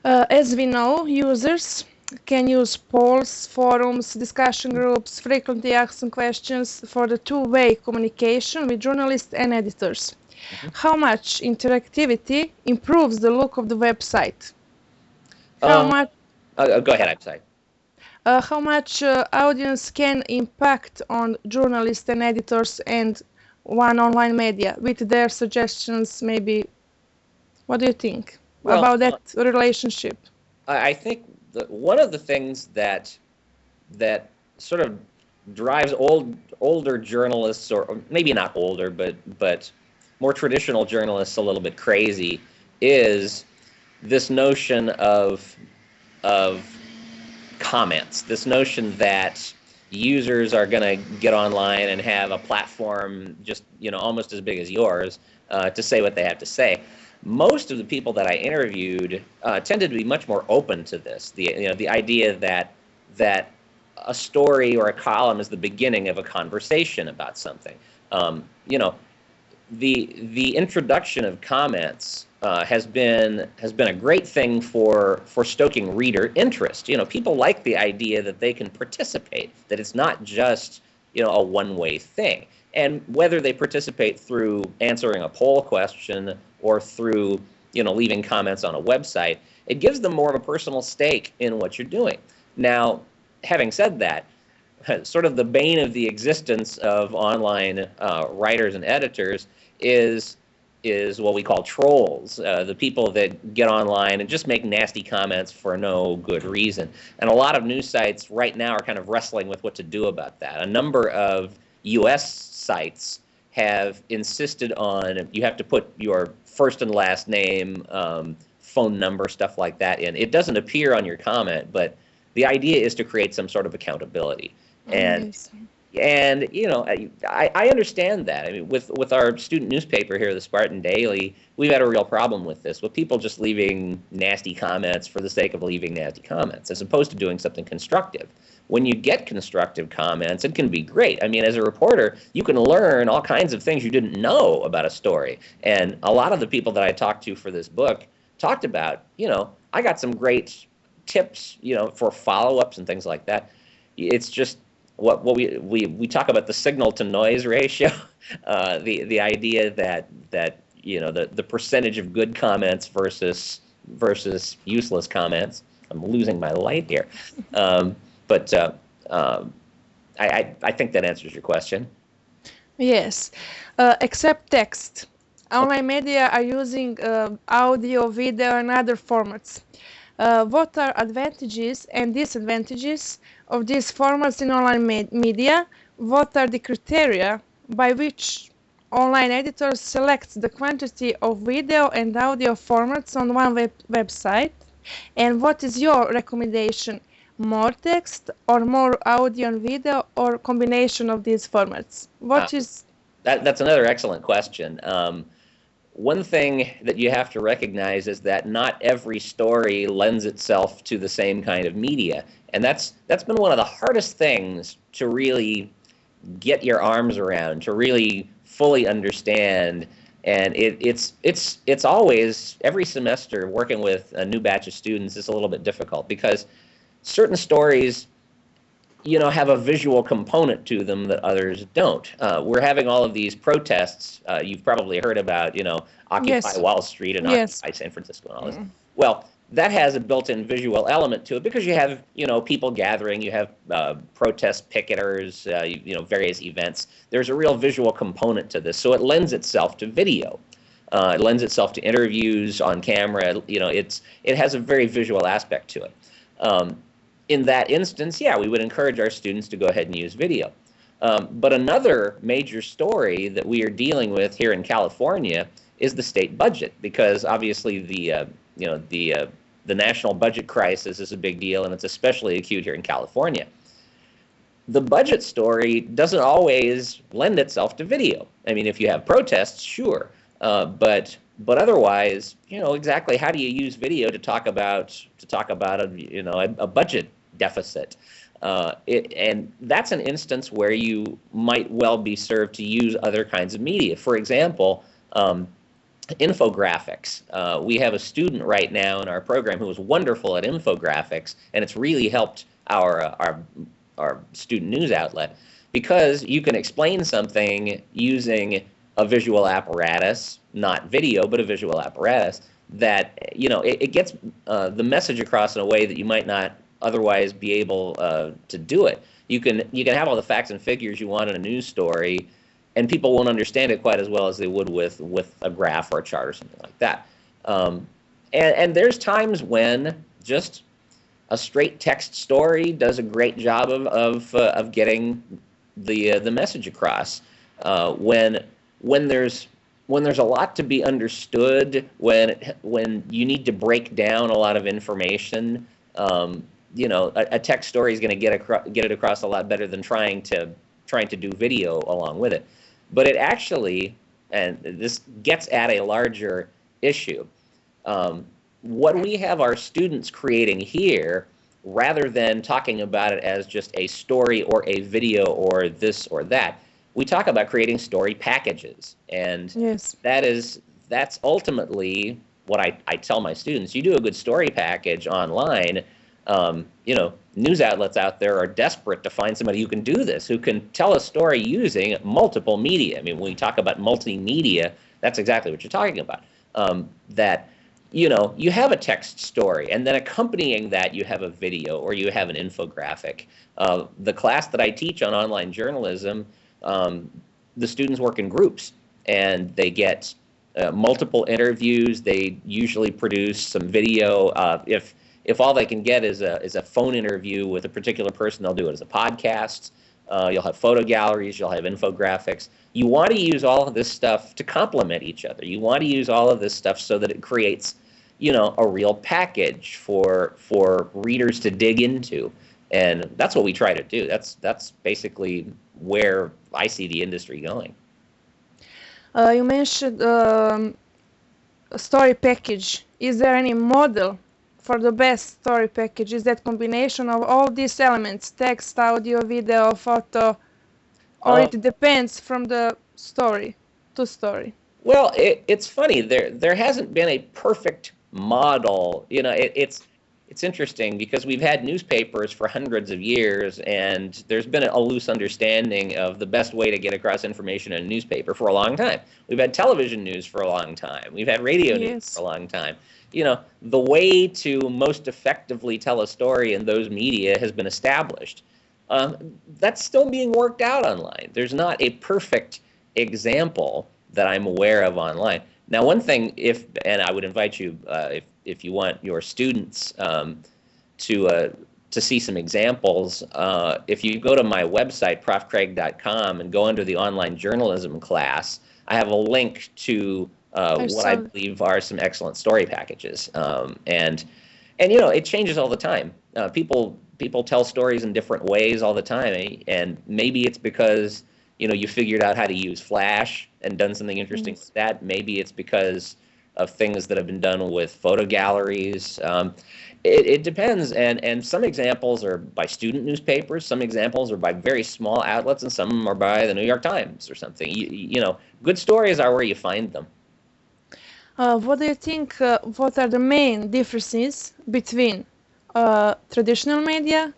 As we know, users can use polls, forums, discussion groups, frequently asked questions for the two-way communication with journalists and editors. Mhm. How much interactivity improves the look of the website? How Uh, much, Go ahead, I'm sorry. audience can impact on journalists and editors and one online media with their suggestions, maybe? What do you think Well, about that relationship? I think one of the things that sort of drives older journalists, or maybe not older, but more traditional journalists a little bit crazy, is this notion of comments. This notion that users are going to get online and have a platform just almost as big as yours to say what they have to say. Most of the people that I interviewed tended to be much more open to this. The idea that a story or a column is the beginning of a conversation about something. Um, you know, the introduction of comments has been a great thing for stoking reader interest. People like the idea that they can participate, that it's not just a one-way thing. And whether they participate through answering a poll question or through leaving comments on a website, it gives them more of a personal stake in what you're doing. Now, having said that, sort of the bane of the existence of online writers and editors is what we call trolls, the people that get online and just make nasty comments for no good reason. And a lot of news sites right now are kind of wrestling with what to do about that. A number of U.S. sites have insisted on you have to put your first and last name, phone number, stuff like that in. It doesn't appear on your comment, but the idea is to create some sort of accountability. And Yes. and I understand that. I mean, with our student newspaper here, the Spartan Daily, we've had a real problem with this, with people just leaving nasty comments for the sake of leaving nasty comments, as opposed to doing something constructive. When you get constructive comments, it can be great. I mean, as a reporter, you can learn all kinds of things you didn't know about a story. And a lot of the people that I talked to for this book talked about, I got some great tips, for follow-ups and things like that. It's just what we talk about, the signal to noise ratio, the idea that the percentage of good comments versus useless comments. I'm losing my light here, but I think that answers your question. Yes, except text. Okay. Online media are using audio, video, and other formats. What are advantages and disadvantages of these formats in online media? What are the criteria by which online editors select the quantity of video and audio formats on one website? And what is your recommendation? More text or more audio and video or combination of these formats? Uh, What is that's another excellent question. One thing that you have to recognize is that not every story lends itself to the same kind of media, and that's been one of the hardest things to really get your arms around, to really fully understand. And it's always, every semester, working with a new batch of students is a little bit difficult, because certain stories have a visual component to them that others don't. We're having all of these protests. You've probably heard about, Occupy yes, Wall Street and yes, Occupy San Francisco and all this. Well, that has a built-in visual element to it, because you have, people gathering, you have protest picketers, various events. There's a real visual component to this, so it lends itself to video. It lends itself to interviews on camera. It has a very visual aspect to it. In that instance, yeah, we would encourage our students to go ahead and use video. But another major story that we are dealing with here in California is the state budget, because obviously the national budget crisis is a big deal, and it's especially acute here in California. The budget story doesn't always lend itself to video. I mean, if you have protests, sure, but otherwise, exactly how do you use video to talk about a budget deficit? And that's an instance where you might well be served to use other kinds of media. For example, infographics. We have a student right now in our program who is wonderful at infographics, and it's really helped our student news outlet, because you can explain something using a visual apparatus, not video, but a visual apparatus that, it gets the message across in a way that you might not otherwise be able to do it. You can have all the facts and figures you want in a news story, and people won't understand it quite as well as they would with a graph or a chart or something like that. And there's times when just a straight text story does a great job of getting the message across. When there's a lot to be understood, when you need to break down a lot of information, a text story is going to get it across a lot better than trying to do video along with it. But it actually, and this gets at a larger issue, what we have our students creating here, rather than talking about it as just a story or a video or this or that, we talk about creating story packages. And Yes. that's ultimately what I tell my students. You do a good story package online, news outlets out there are desperate to find somebody who can do this, who can tell a story using multiple media. I mean, when we talk about multimedia, that's exactly what you're talking about. You have a text story, and then accompanying that, you have a video or you have an infographic. The class that I teach on online journalism, the students work in groups, and they get multiple interviews. They usually produce some video. If all they can get is a phone interview with a particular person, they'll do it as a podcast. You'll have photo galleries. You'll have infographics. You want to use all of this stuff to complement each other. You want to use all of this stuff so that it creates, a real package for readers to dig into. And that's what we try to do. That's basically where I see the industry going. You mentioned a story package. Is there any model for the best story package? Is that combination of all these elements, text, audio, video, photo, or it depends from the story to story? Well, it's funny. There hasn't been a perfect model. It's interesting because we've had newspapers for hundreds of years, and there's been a loose understanding of the best way to get across information in a newspaper for a long time. We've had television news for a long time. We've had radio news for a long time. The way to most effectively tell a story in those media has been established. That's still being worked out online. There's not a perfect example that I'm aware of online. Now, one thing, and I would invite you, if you want your students to see some examples, if you go to my website, profcraig.com, and go under the online journalism class, I have a link to what I believe are some excellent story packages. And it changes all the time. People tell stories in different ways all the time, and maybe it's because you figured out how to use Flash and done something interesting with that. Maybe it's because of things that have been done with photo galleries. It depends, and some examples are by student newspapers, some examples are by very small outlets, and some are by the New York Times or something. Good stories are where you find them. What do you think, what are the main differences between traditional media,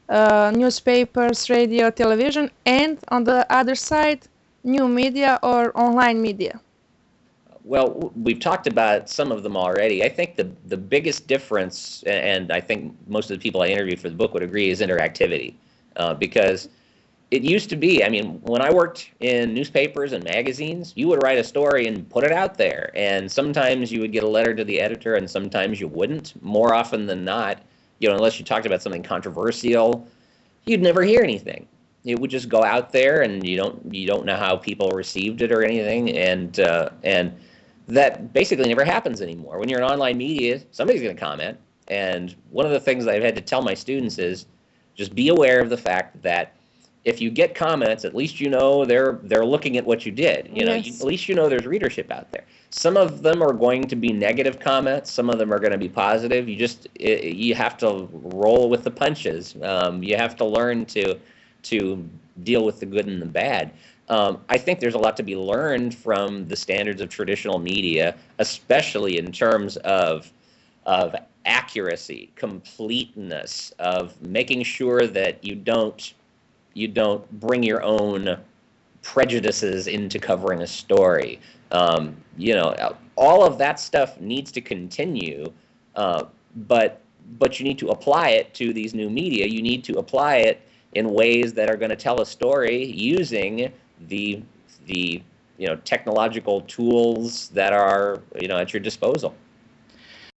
newspapers, radio, television, and on the other side, new media or online media? Well, we've talked about some of them already. I think the biggest difference, and I think most of the people I interviewed for the book would agree, is interactivity. Because it used to be, when I worked in newspapers and magazines, you would write a story and put it out there. And sometimes you would get a letter to the editor, and sometimes you wouldn't. More often than not, unless you talked about something controversial, you'd never hear anything. It would just go out there, and you don't know how people received it or anything. And that basically never happens anymore. When you're in online media, somebody's going to comment. And one of the things I've had to tell my students is just be aware of the fact that if you get comments, at least they're looking at what you did. At least there's readership out there. Some of them are going to be negative comments. Some of them are going to be positive. You have to roll with the punches. You have to learn to deal with the good and the bad. I think there's a lot to be learned from the standards of traditional media, especially in terms of accuracy, completeness, of making sure that you don't bring your own prejudices into covering a story. You know, all of that stuff needs to continue, but you need to apply it to these new media. You need to apply it in ways that are going to tell a story using the technological tools that are at your disposal.